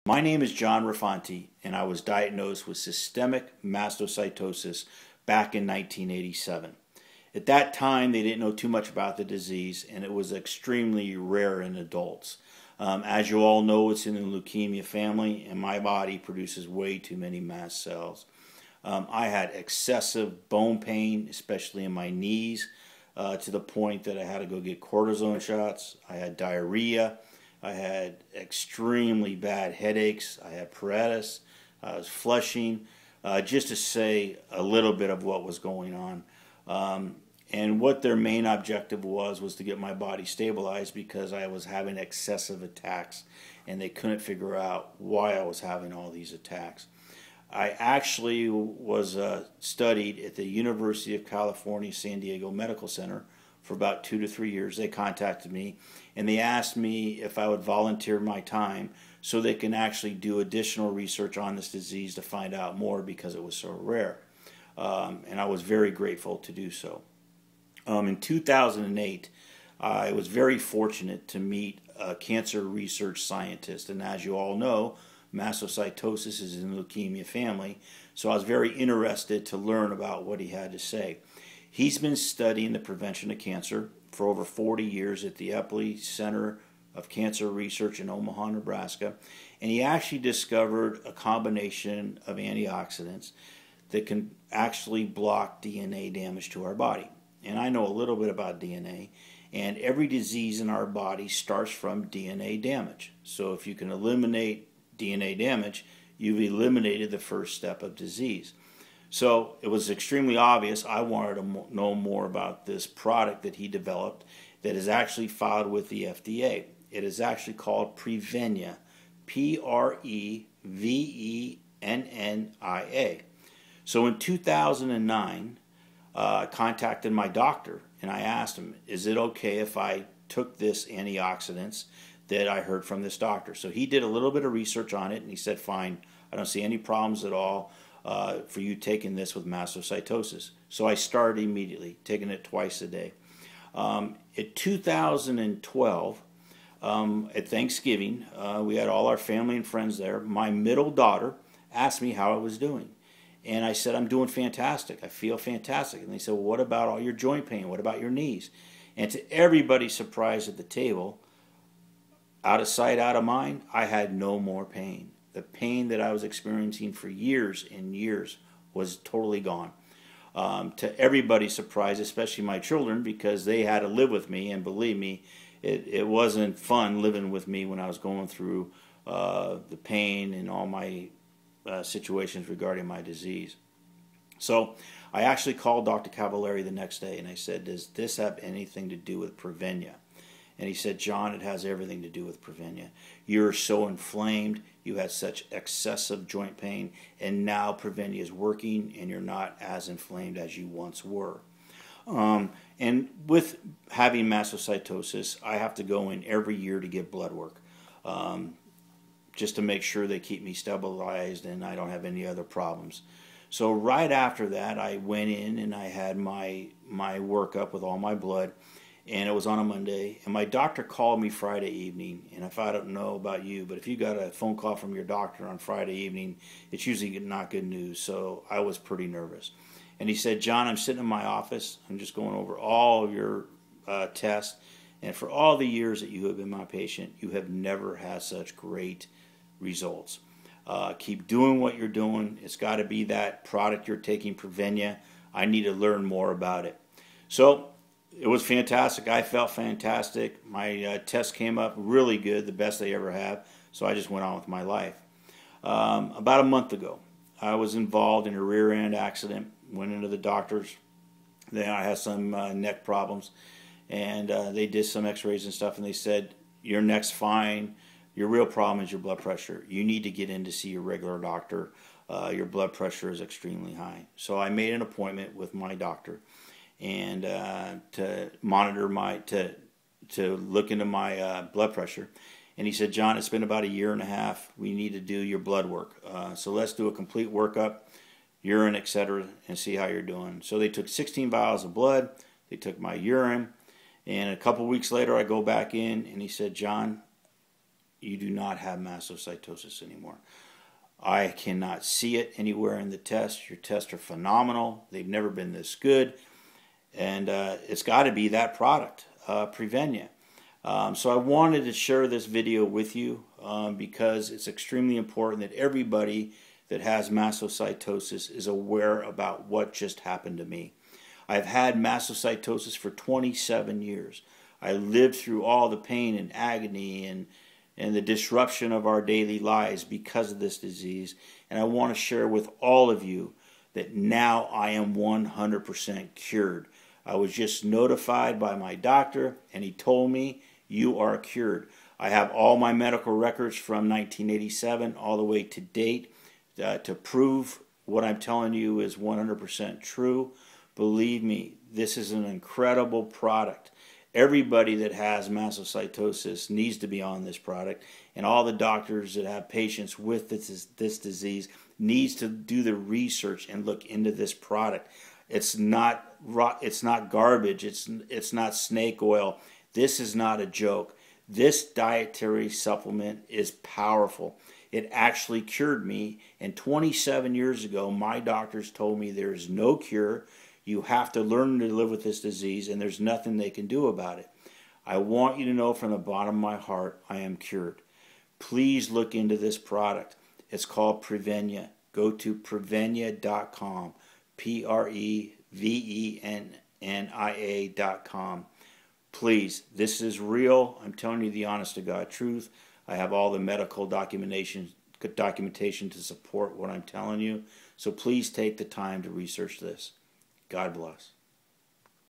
My name is John Raffanti, and I was diagnosed with systemic mastocytosis back in 1987. At that time, they didn't know too much about the disease, and it was extremely rare in adults. As you all know, it's in the leukemia family, and my body produces way too many mast cells. I had excessive bone pain, especially in my knees, to the point that I had to go get cortisone shots. I had diarrhea. I had extremely bad headaches. I had pruritus. I was flushing. Just to say a little bit of what was going on. And what their main objective was to get my body stabilized because I was having excessive attacks and they couldn't figure out why I was having all these attacks. I actually was studied at the University of California, San Diego Medical Center for about 2 to 3 years. They contacted me and they asked me if I would volunteer my time so they can actually do additional research on this disease to find out more because it was so rare. And I was very grateful to do so. In 2008, I was very fortunate to meet a cancer research scientist, and as you all know, mastocytosis is in the leukemia family, so I was very interested to learn about what he had to say. He's been studying the prevention of cancer for over 40 years at the Epley Center of Cancer Research in Omaha, Nebraska, and he actually discovered a combination of antioxidants that can actually block DNA damage to our body. And I know a little bit about DNA, and every disease in our body starts from DNA damage. So if you can eliminate DNA damage, you've eliminated the first step of disease. So it was extremely obvious I wanted to know more about this product that he developed that is actually filed with the FDA. It is actually called Prevennia, Prevennia. So in 2009, I contacted my doctor and I asked him, is it okay if I took this antioxidants that I heard from this doctor? So he did a little bit of research on it and he said, fine, I don't see any problems at all for you taking this with mastocytosis. So I started immediately, taking it twice a day. In 2012, at Thanksgiving, we had all our family and friends there. My middle daughter asked me how I was doing. And I said, I'm doing fantastic. I feel fantastic. And they said, well, what about all your joint pain? What about your knees? And to everybody's surprise at the table, out of sight, out of mind, I had no more pain. The pain that I was experiencing for years and years was totally gone. To everybody's surprise, especially my children, because they had to live with me. And believe me, it wasn't fun living with me when I was going through the pain and all my situations regarding my disease. So I actually called Dr. Cavallari the next day and I said, does this have anything to do with Prevennia? And he said, John, it has everything to do with Prevennia. You're so inflamed, you had such excessive joint pain, and now Prevennia is working and you're not as inflamed as you once were. And with having mastocytosis, I have to go in every year to get blood work. Just to make sure they keep me stabilized and I don't have any other problems. So right after that, I went in and I had my workup with all my blood, and it was on a Monday. And my doctor called me Friday evening, and if I don't know about you, but if you got a phone call from your doctor on Friday evening, it's usually not good news. So I was pretty nervous. And he said, John, I'm sitting in my office. I'm just going over all of your tests. And for all the years that you have been my patient, you have never had such great results. Keep doing what you're doing. It's got to be that product you're taking, Prevennia. I need to learn more about it. So it was fantastic. I felt fantastic. My test came up really good, the best they ever have. So I just went on with my life. About a month ago, I was involved in a rear end accident. Went into the doctors. Then I had some neck problems. And they did some x-rays and stuff, and they said, your neck's fine. Your real problem is your blood pressure. You need to get in to see your regular doctor. Your blood pressure is extremely high. So I made an appointment with my doctor and to monitor to look into my blood pressure. And he said, John, it's been about 1.5 years. We need to do your blood work. So let's do a complete workup, urine, etc., and see how you're doing. So they took 16 vials of blood. They took my urine. And a couple weeks later, I go back in, and he said, John, you do not have mastocytosis anymore. I cannot see it anywhere in the test. Your tests are phenomenal. They've never been this good. And it's got to be that product, Prevenia. So I wanted to share this video with you because it's extremely important that everybody that has mastocytosis is aware about what just happened to me. I've had mastocytosis for 27 years. I lived through all the pain and agony and the disruption of our daily lives because of this disease. And I want to share with all of you that now I am 100% cured. I was just notified by my doctor, and he told me, you are cured. I have all my medical records from 1987 all the way to date to prove what I'm telling you is 100% true. Believe me, this is an incredible product. Everybody that has mastocytosis needs to be on this product, and all the doctors that have patients with this disease needs to do the research and look into this product. It's not garbage. It's not snake oil. This is not a joke. This dietary supplement is powerful. It actually cured me, and 27 years ago, my doctors told me there is no cure. You have to learn to live with this disease, and there's nothing they can do about it. I want you to know from the bottom of my heart, I am cured. Please look into this product. It's called Prevenia. Go to prevenia.com, PREVENNIA.com. Please, this is real. I'm telling you the honest to God truth. I have all the medical documentation to support what I'm telling you. So please take the time to research this. God bless.